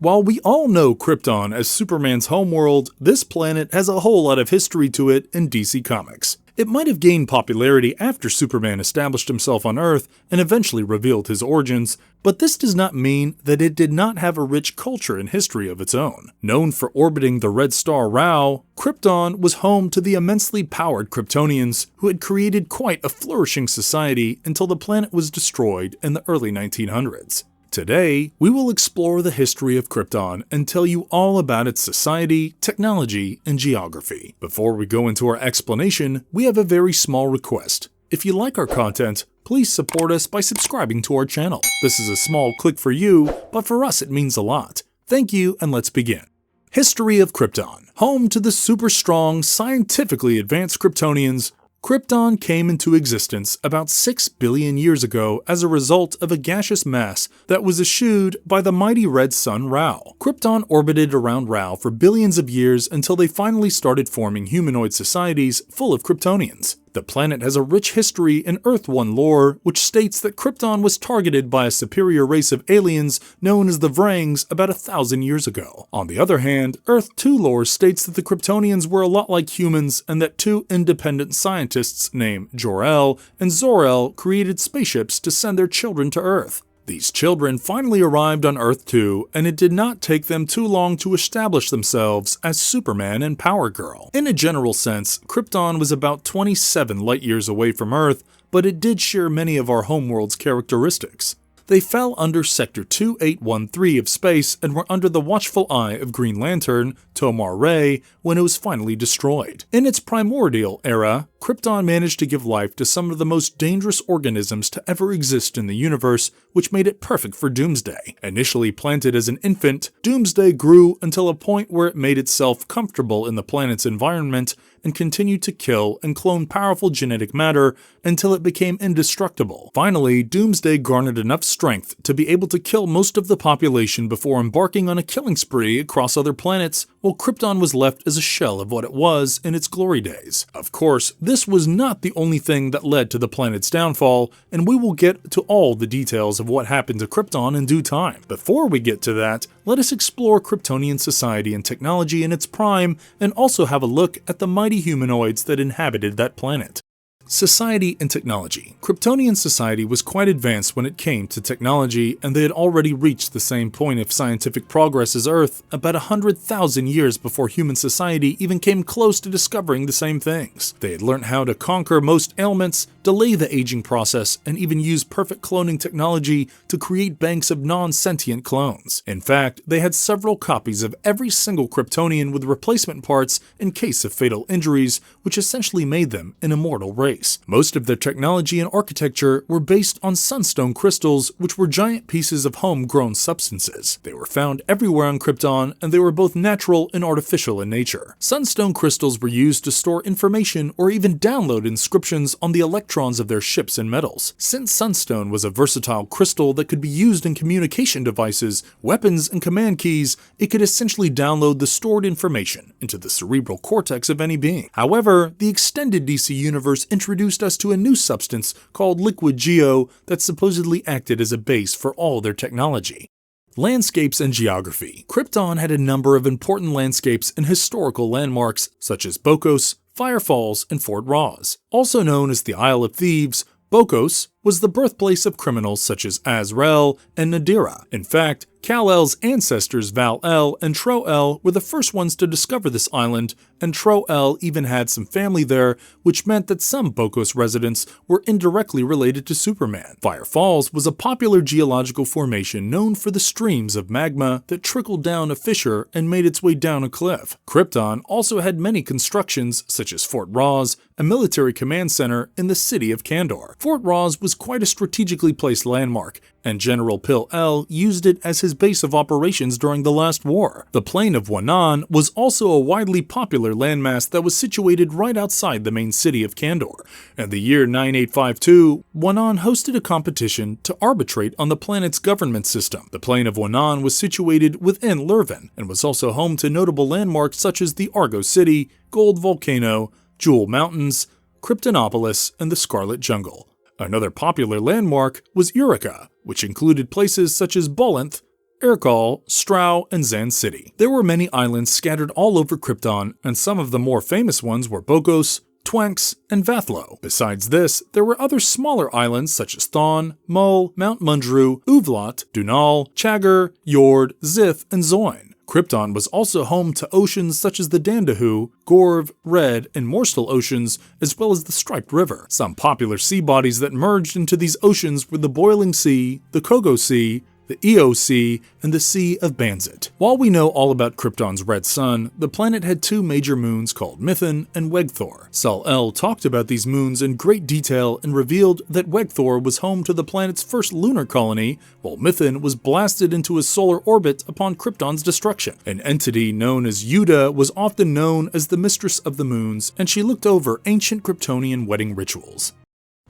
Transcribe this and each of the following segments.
While we all know Krypton as Superman's homeworld, this planet has a whole lot of history to it in DC Comics. It might have gained popularity after Superman established himself on Earth and eventually revealed his origins, but this does not mean that it did not have a rich culture and history of its own. Known for orbiting the red star Rao, Krypton was home to the immensely powered Kryptonians, who had created quite a flourishing society until the planet was destroyed in the early 1900s. Today, we will explore the history of Krypton and tell you all about its society, technology, and geography. Before we go into our explanation, we have a very small request. If you like our content, please support us by subscribing to our channel. This is a small click for you, but for us it means a lot. Thank you, and let's begin. History of Krypton. Home to the super strong, scientifically advanced Kryptonians, Krypton came into existence about 6 billion years ago as a result of a gaseous mass that was eschewed by the mighty red sun Rao. Krypton orbited around Rao for billions of years until they finally started forming humanoid societies full of Kryptonians. The planet has a rich history in Earth 1 lore, which states that Krypton was targeted by a superior race of aliens known as the Vrangs about 1,000 years ago. On the other hand, Earth 2 lore states that the Kryptonians were a lot like humans and that two independent scientists named Jor-El and Zor-El created spaceships to send their children to Earth. These children finally arrived on Earth 2, and it did not take them too long to establish themselves as Superman and Power Girl. In a general sense, Krypton was about 27 light-years away from Earth, but it did share many of our homeworld's characteristics. They fell under Sector 2813 of space and were under the watchful eye of Green Lantern, Tomar-Re, when it was finally destroyed. In its primordial era, Krypton managed to give life to some of the most dangerous organisms to ever exist in the universe, which made it perfect for Doomsday. Initially planted as an infant, Doomsday grew until a point where it made itself comfortable in the planet's environment and continued to kill and clone powerful genetic matter until it became indestructible. Finally, Doomsday garnered enough strength to be able to kill most of the population before embarking on a killing spree across other planets, while Krypton was left as a shell of what it was in its glory days. Of course, this was not the only thing that led to the planet's downfall, and we will get to all the details of what happened to Krypton in due time. Before we get to that, let us explore Kryptonian society and technology in its prime, and also have a look at the mighty humanoids that inhabited that planet. Society and technology. Kryptonian society was quite advanced when it came to technology, and they had already reached the same point of scientific progress as Earth about 100,000 years before human society even came close to discovering the same things. They had learned how to conquer most ailments, delay the aging process, and even use perfect cloning technology to create banks of non-sentient clones. In fact, they had several copies of every single Kryptonian with replacement parts in case of fatal injuries, which essentially made them an immortal race. Most of their technology and architecture were based on sunstone crystals, which were giant pieces of homegrown substances. They were found everywhere on Krypton, and they were both natural and artificial in nature. Sunstone crystals were used to store information or even download inscriptions on the electrons of their ships and metals. Since sunstone was a versatile crystal that could be used in communication devices, weapons, and command keys, it could essentially download the stored information into the cerebral cortex of any being. However, the extended DC universe introduced us to a new substance called liquid geo that supposedly acted as a base for all their technology. Landscapes and geography. Krypton had a number of important landscapes and historical landmarks such as Bokos, Fire Falls, and Fort Ross. Also known as the Isle of Thieves, Bokos was the birthplace of criminals such as Azrael and Nadira. In fact, Kal-El's ancestors Val-El and Tro-El were the first ones to discover this island, and Tro-El even had some family there, which meant that some Bokos residents were indirectly related to Superman. Fire Falls was a popular geological formation known for the streams of magma that trickled down a fissure and made its way down a cliff. Krypton also had many constructions such as Fort Ross, a military command center in the city of Kandor. Fort Ross was quite a strategically placed landmark, and General Pil-El used it as his base of operations during the last war. The plain of Wanan was also a widely popular landmass that was situated right outside the main city of Kandor. In the year 9852, Wanan hosted a competition to arbitrate on the planet's government system. The plain of Wanan was situated within Lurven, and was also home to notable landmarks such as the Argo City, Gold Volcano, Jewel Mountains, Kryptonopolis, and the Scarlet Jungle. Another popular landmark was Eureka, which included places such as Bolenth, Urkal, Strau, and Zan City. There were many islands scattered all over Krypton, and some of the more famous ones were Bogos, Twanks, and Vathlo. Besides this, there were other smaller islands such as Thon, Mull, Mount Mundru, Uvlot, Dunal, Chagger, Yord, Zith, and Zoin. Krypton was also home to oceans such as the Dandahu, Gorv, Red, and Morstal oceans, as well as the Striped River. Some popular sea bodies that merged into these oceans were the Boiling Sea, the Kogo Sea, the Eo Sea, and the Sea of Banzit. While we know all about Krypton's red sun, the planet had two major moons called Mithon and Wegthor. Sol-El talked about these moons in great detail and revealed that Wegthor was home to the planet's first lunar colony, while Mithon was blasted into a solar orbit upon Krypton's destruction. An entity known as Yuda was often known as the Mistress of the Moons, and she looked over ancient Kryptonian wedding rituals.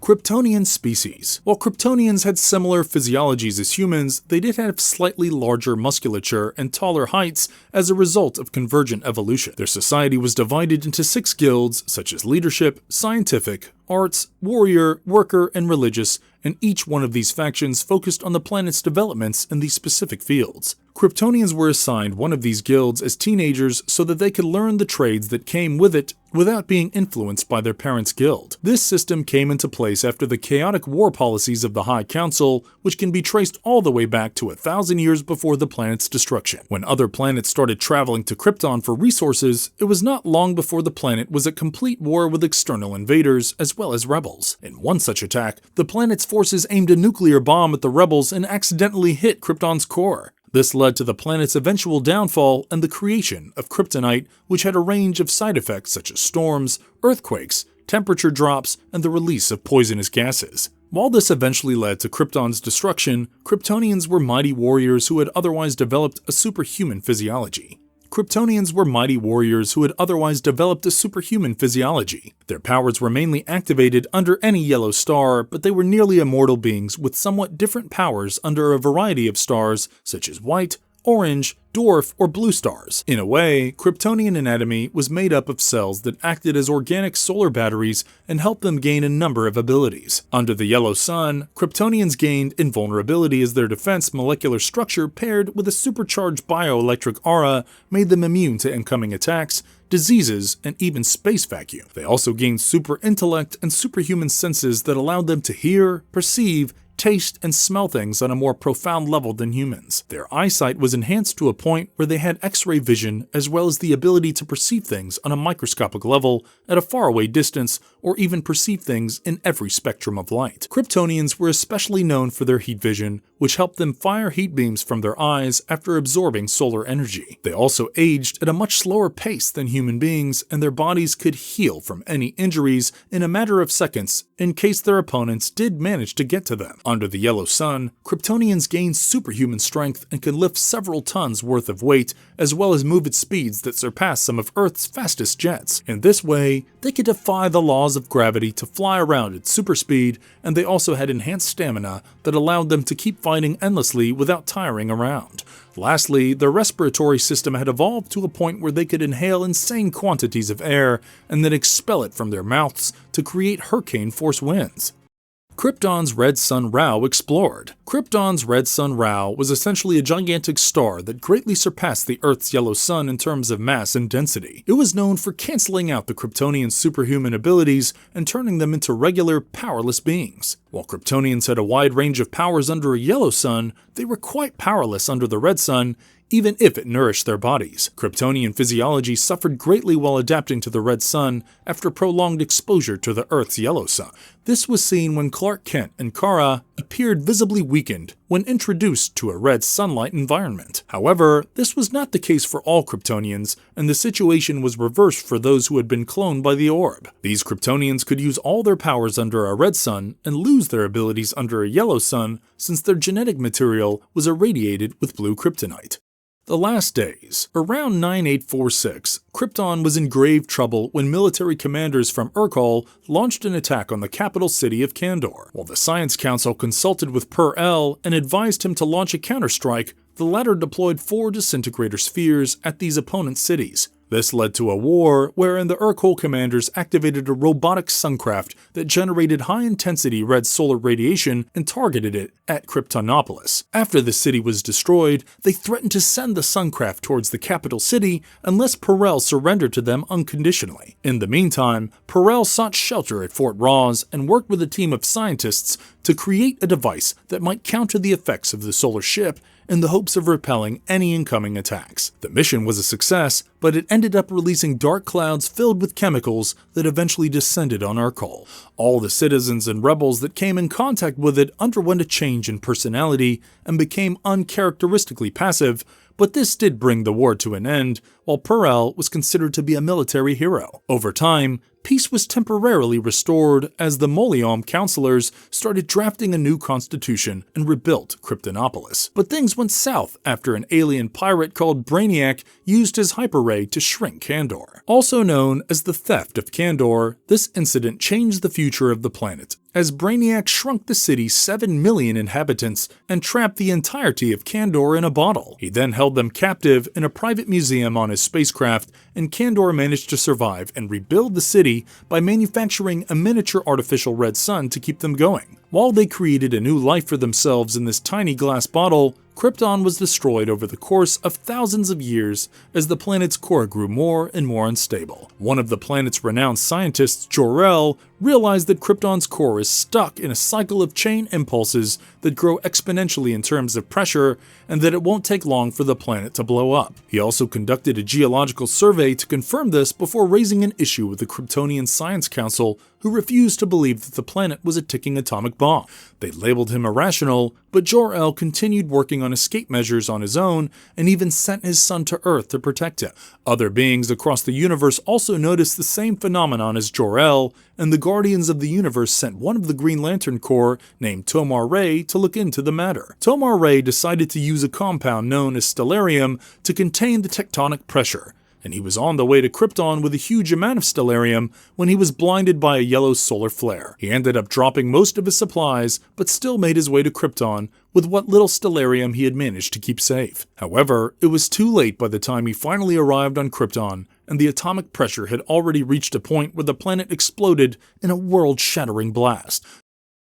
Kryptonian species. While Kryptonians had similar physiologies as humans, they did have slightly larger musculature and taller heights as a result of convergent evolution. Their society was divided into 6 guilds, such as leadership, scientific, arts, warrior, worker, and religious, and each one of these factions focused on the planet's developments in these specific fields. Kryptonians were assigned one of these guilds as teenagers so that they could learn the trades that came with it without being influenced by their parents' guild. This system came into place after the chaotic war policies of the High Council, which can be traced all the way back to 1,000 years before the planet's destruction. When other planets started traveling to Krypton for resources, it was not long before the planet was at complete war with external invaders as well as rebels. In one such attack, the planet's forces aimed a nuclear bomb at the rebels and accidentally hit Krypton's core. This led to the planet's eventual downfall and the creation of kryptonite, which had a range of side effects such as storms, earthquakes, temperature drops, and the release of poisonous gases. While this eventually led to Krypton's destruction, Kryptonians were mighty warriors who had otherwise developed a superhuman physiology. Kryptonians were mighty warriors who had otherwise developed a superhuman physiology. Their powers were mainly activated under any yellow star, but they were nearly immortal beings with somewhat different powers under a variety of stars such as white, orange, dwarf, or blue stars. In a way, Kryptonian anatomy was made up of cells that acted as organic solar batteries and helped them gain a number of abilities. Under the yellow sun, Kryptonians gained invulnerability as their defense molecular structure paired with a supercharged bioelectric aura made them immune to incoming attacks, diseases, and even space vacuum. They also gained super intellect and superhuman senses that allowed them to hear, perceive, taste, and smell things on a more profound level than humans. Their eyesight was enhanced to a point where they had X-ray vision as well as the ability to perceive things on a microscopic level at a faraway distance or even perceive things in every spectrum of light. Kryptonians were especially known for their heat vision, which helped them fire heat beams from their eyes after absorbing solar energy. They also aged at a much slower pace than human beings, and their bodies could heal from any injuries in a matter of seconds in case their opponents did manage to get to them. Under the yellow sun, Kryptonians gain superhuman strength and can lift several tons worth of weight, as well as move at speeds that surpass some of Earth's fastest jets. In this way, they could defy the laws of gravity to fly around at super speed, and they also had enhanced stamina that allowed them to keep fighting endlessly without tiring around. Lastly, their respiratory system had evolved to a point where they could inhale insane quantities of air and then expel it from their mouths to create hurricane-force winds. Krypton's Red Sun Rao explored. Krypton's Red Sun Rao was essentially a gigantic star that greatly surpassed the Earth's yellow sun in terms of mass and density. It was known for canceling out the Kryptonians' superhuman abilities and turning them into regular, powerless beings. While Kryptonians had a wide range of powers under a yellow sun, they were quite powerless under the red sun, even if it nourished their bodies. Kryptonian physiology suffered greatly while adapting to the red sun after prolonged exposure to the Earth's yellow sun. This was seen when Clark Kent and Kara appeared visibly weakened when introduced to a red sunlight environment. However, this was not the case for all Kryptonians, and the situation was reversed for those who had been cloned by the orb. These Kryptonians could use all their powers under a red sun and lose their abilities under a yellow sun since their genetic material was irradiated with blue kryptonite. The last days. Around 9846, Krypton was in grave trouble when military commanders from Urkal launched an attack on the capital city of Kandor. While the Science Council consulted with Per-El and advised him to launch a counterstrike, the latter deployed 4 disintegrator spheres at these opponent cities. This led to a war wherein the Urkel commanders activated a robotic suncraft that generated high-intensity red solar radiation and targeted it at Kryptonopolis. After the city was destroyed, they threatened to send the suncraft towards the capital city unless Perel surrendered to them unconditionally. In the meantime, Perel sought shelter at Fort Ross and worked with a team of scientists to create a device that might counter the effects of the solar ship in the hopes of repelling any incoming attacks. The mission was a success, but it ended up releasing dark clouds filled with chemicals that eventually descended on Urkel. All the citizens and rebels that came in contact with it underwent a change in personality and became uncharacteristically passive, but this did bring the war to an end, while Perel was considered to be a military hero. Over time, peace was temporarily restored as the Moliom counselors started drafting a new constitution and rebuilt Kryptonopolis. But things went south after an alien pirate called Brainiac used his hyperray to shrink Kandor. Also known as the theft of Kandor, this incident changed the future of the planet, as Brainiac shrunk the city's 7 million inhabitants and trapped the entirety of Kandor in a bottle. He then held them captive in a private museum on his spacecraft, and Kandor managed to survive and rebuild the city by manufacturing a miniature artificial red sun to keep them going. While they created a new life for themselves in this tiny glass bottle, Krypton was destroyed over the course of thousands of years as the planet's core grew more and more unstable. One of the planet's renowned scientists, Jor-El, realized that Krypton's core is stuck in a cycle of chain impulses that grow exponentially in terms of pressure, and that it won't take long for the planet to blow up. He also conducted a geological survey to confirm this before raising an issue with the Kryptonian Science Council, who refused to believe that the planet was a ticking atomic bomb. They labeled him irrational, but Jor-El continued working on escape measures on his own and even sent his son to Earth to protect him. Other beings across the universe also noticed the same phenomenon as Jor-El, and the Guardians of the Universe sent one of the Green Lantern Corps named Tomar Ray to look into the matter. Tomar Ray decided to use a compound known as stellarium to contain the tectonic pressure, and he was on the way to Krypton with a huge amount of stellarium when he was blinded by a yellow solar flare. He ended up dropping most of his supplies, but still made his way to Krypton with what little stellarium he had managed to keep safe. However, it was too late by the time he finally arrived on Krypton, and the atomic pressure had already reached a point where the planet exploded in a world-shattering blast.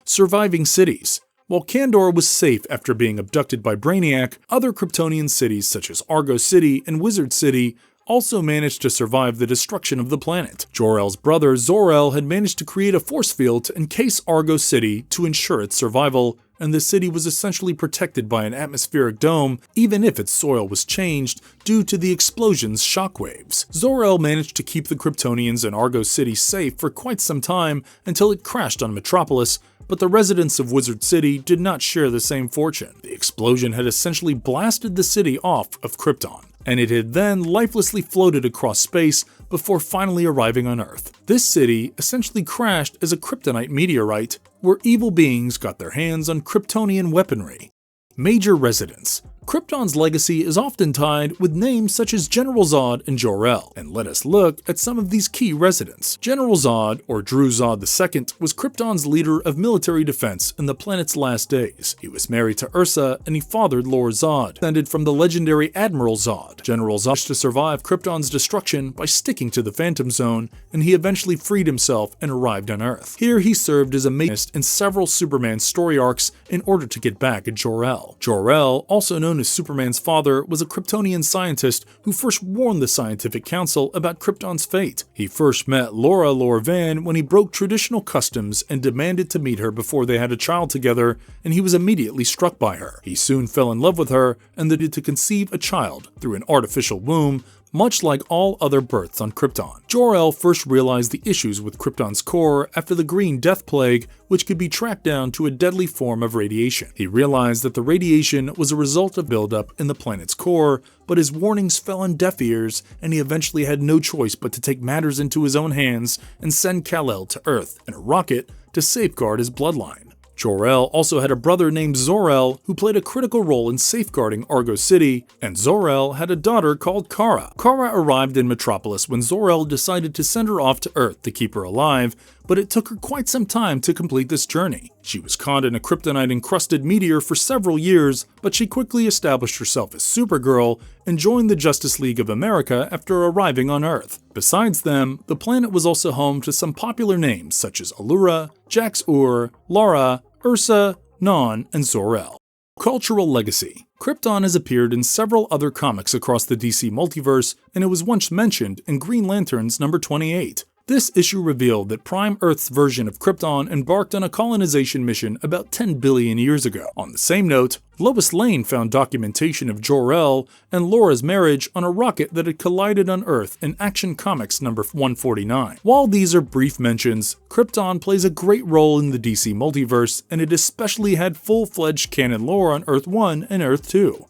Surviving cities. While Kandor was safe after being abducted by Brainiac, other Kryptonian cities such as Argo City and Wizard City also managed to survive the destruction of the planet. Jor-El's brother Zor-El had managed to create a force field to encase Argo City to ensure its survival, and the city was essentially protected by an atmospheric dome, even if its soil was changed due to the explosion's shockwaves. Zor-El managed to keep the Kryptonians in Argo City safe for quite some time until it crashed on Metropolis, but the residents of Wizard City did not share the same fortune. The explosion had essentially blasted the city off of Krypton, and it had then lifelessly floated across space before finally arriving on Earth. This city essentially crashed as a kryptonite meteorite, where evil beings got their hands on Kryptonian weaponry. Major residents. Krypton's legacy is often tied with names such as General Zod and Jor-El, and let us look at some of these key residents. General Zod, or Drew Zod II, was Krypton's leader of military defense in the planet's last days. He was married to Ursa, and he fathered Lord Zod, descended from the legendary Admiral Zod. General Zod wished to survive Krypton's destruction by sticking to the Phantom Zone, and he eventually freed himself and arrived on Earth. Here he served as a mage in several Superman story arcs in order to get back at Jor-El. Jor-El, also known as Superman's father, was a Kryptonian scientist who first warned the Scientific Council about Krypton's fate. He first met Laura Van when he broke traditional customs and demanded to meet her before they had a child together, and he was immediately struck by her. He soon fell in love with her and needed to conceive a child through an artificial womb, much like all other births on Krypton. Jor-El first realized the issues with Krypton's core after the Green Death Plague, which could be tracked down to a deadly form of radiation. He realized that the radiation was a result of buildup in the planet's core, but his warnings fell on deaf ears, and he eventually had no choice but to take matters into his own hands and send Kal-El to Earth in a rocket to safeguard his bloodline. Jor-El also had a brother named Zor-El who played a critical role in safeguarding Argo City, and Zor-El had a daughter called Kara. Kara arrived in Metropolis when Zor-El decided to send her off to Earth to keep her alive, but it took her quite some time to complete this journey. She was caught in a kryptonite-encrusted meteor for several years, but she quickly established herself as Supergirl and joined the Justice League of America after arriving on Earth. Besides them, the planet was also home to some popular names such as Allura, Jax-Ur, Lara, Ursa, Non, and Zor-El. Cultural legacy. Krypton has appeared in several other comics across the DC multiverse, and it was once mentioned in Green Lantern's number 28. This issue revealed that Prime Earth's version of Krypton embarked on a colonization mission about 10 billion years ago. On the same note, Lois Lane found documentation of Jor-El and Laura's marriage on a rocket that had collided on Earth in Action Comics number 149. While these are brief mentions, Krypton plays a great role in the DC multiverse, and it especially had full-fledged canon lore on Earth 1 and Earth 2.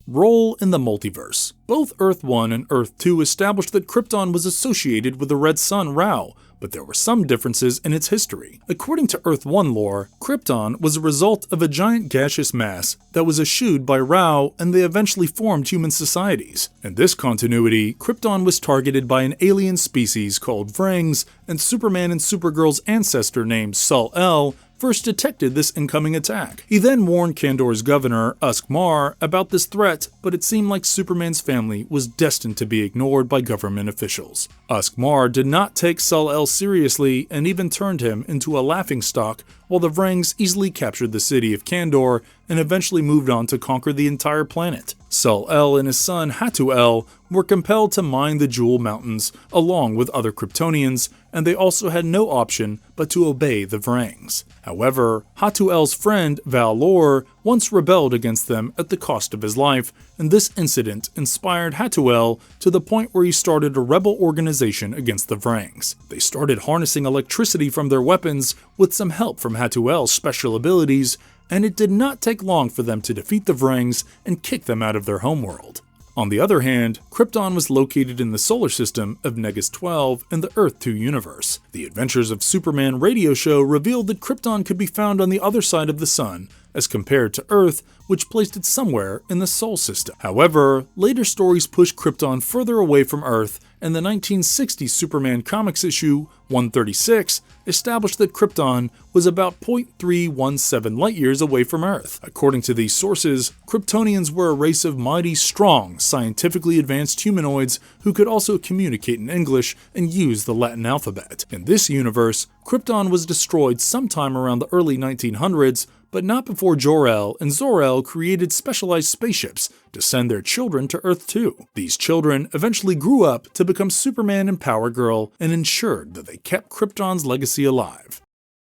Role in the multiverse. Both Earth 1 and Earth 2 established that Krypton was associated with the Red Sun Rao, but there were some differences in its history. According to Earth 1 lore, Krypton was a result of a giant gaseous mass that was eschewed by Rao, and they eventually formed human societies. In this continuity, Krypton was targeted by an alien species called Vrangs, and Superman and Supergirl's ancestor named Sol-El first detected this incoming attack. He then warned Kandor's governor, Usk-Mar, about this threat, but it seemed like Superman's family was destined to be ignored by government officials. Usk-Mar did not take Sol-El seriously and even turned him into a laughingstock, while the Vrangs easily captured the city of Kandor and eventually moved on to conquer the entire planet. Sol-El and his son Hatu-El were compelled to mine the Jewel Mountains along with other Kryptonians, and they also had no option but to obey the Vrangs. However, Hatu-El's friend Val-Lor once rebelled against them at the cost of his life, and this incident inspired Hatu-El to the point where he started a rebel organization against the Vrangs. They started harnessing electricity from their weapons with some help from Hatu-El's special abilities, and it did not take long for them to defeat the Vrangs and kick them out of their homeworld. On the other hand, Krypton was located in the solar system of Negus 12 in the Earth 2 universe. The Adventures of Superman radio show revealed that Krypton could be found on the other side of the sun, as compared to Earth, which placed it somewhere in the Sol system. However, later stories pushed Krypton further away from Earth, and the 1960 Superman Comics issue 136 established that Krypton was about 0.317 light-years away from Earth. According to these sources, Kryptonians were a race of mighty, strong, scientifically advanced humanoids who could also communicate in English and use the Latin alphabet. In this universe, Krypton was destroyed sometime around the early 1900s, but not before Jor-El and Zor-El created specialized spaceships to send their children to Earth 2. These children eventually grew up to become Superman and Power Girl and ensured that they kept Krypton's legacy alive.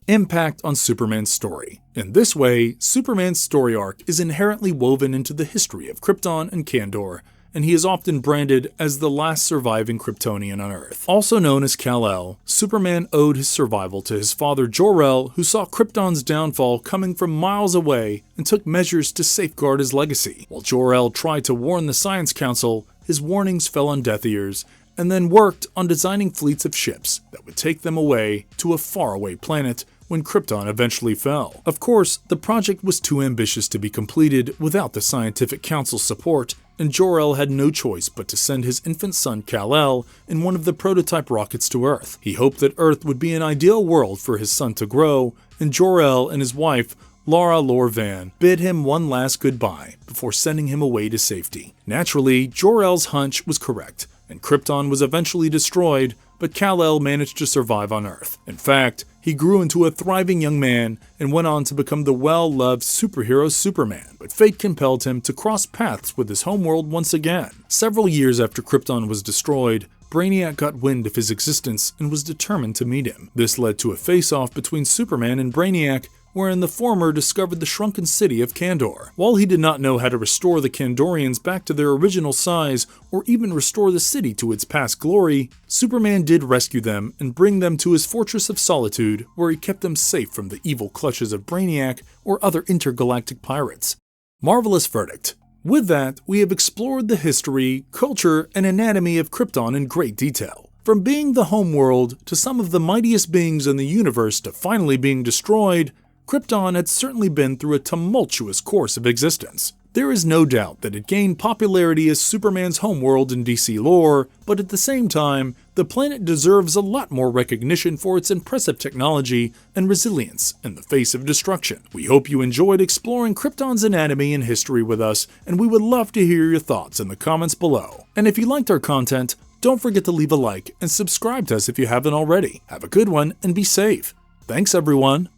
Impact on Superman's story. In this way, Superman's story arc is inherently woven into the history of Krypton and Kandor, and he is often branded as the last surviving Kryptonian on Earth. Also known as Kal-El, Superman owed his survival to his father Jor-El, who saw Krypton's downfall coming from miles away and took measures to safeguard his legacy. While Jor-El tried to warn the Science Council, his warnings fell on deaf ears, and then worked on designing fleets of ships that would take them away to a faraway planet when Krypton eventually fell. Of course, the project was too ambitious to be completed without the Scientific Council's support, and Jor-El had no choice but to send his infant son Kal-El in one of the prototype rockets to Earth. He hoped that Earth would be an ideal world for his son to grow, and Jor-El and his wife, Lara Lor-Van, bid him one last goodbye before sending him away to safety. Naturally, Jor-El's hunch was correct, and Krypton was eventually destroyed, but Kal-El managed to survive on Earth. In fact, he grew into a thriving young man and went on to become the well-loved superhero Superman, but fate compelled him to cross paths with his homeworld once again. Several years after Krypton was destroyed, Brainiac got wind of his existence and was determined to meet him. This led to a face-off between Superman and Brainiac, wherein the former discovered the shrunken city of Kandor. While he did not know how to restore the Kandorians back to their original size or even restore the city to its past glory, Superman did rescue them and bring them to his Fortress of Solitude, where he kept them safe from the evil clutches of Brainiac or other intergalactic pirates. Marvelous verdict. With that, we have explored the history, culture, and anatomy of Krypton in great detail. From being the homeworld to some of the mightiest beings in the universe to finally being destroyed, Krypton had certainly been through a tumultuous course of existence. There is no doubt that it gained popularity as Superman's homeworld in DC lore, but at the same time, the planet deserves a lot more recognition for its impressive technology and resilience in the face of destruction. We hope you enjoyed exploring Krypton's anatomy and history with us, and we would love to hear your thoughts in the comments below. And if you liked our content, don't forget to leave a like and subscribe to us if you haven't already. Have a good one and be safe. Thanks everyone.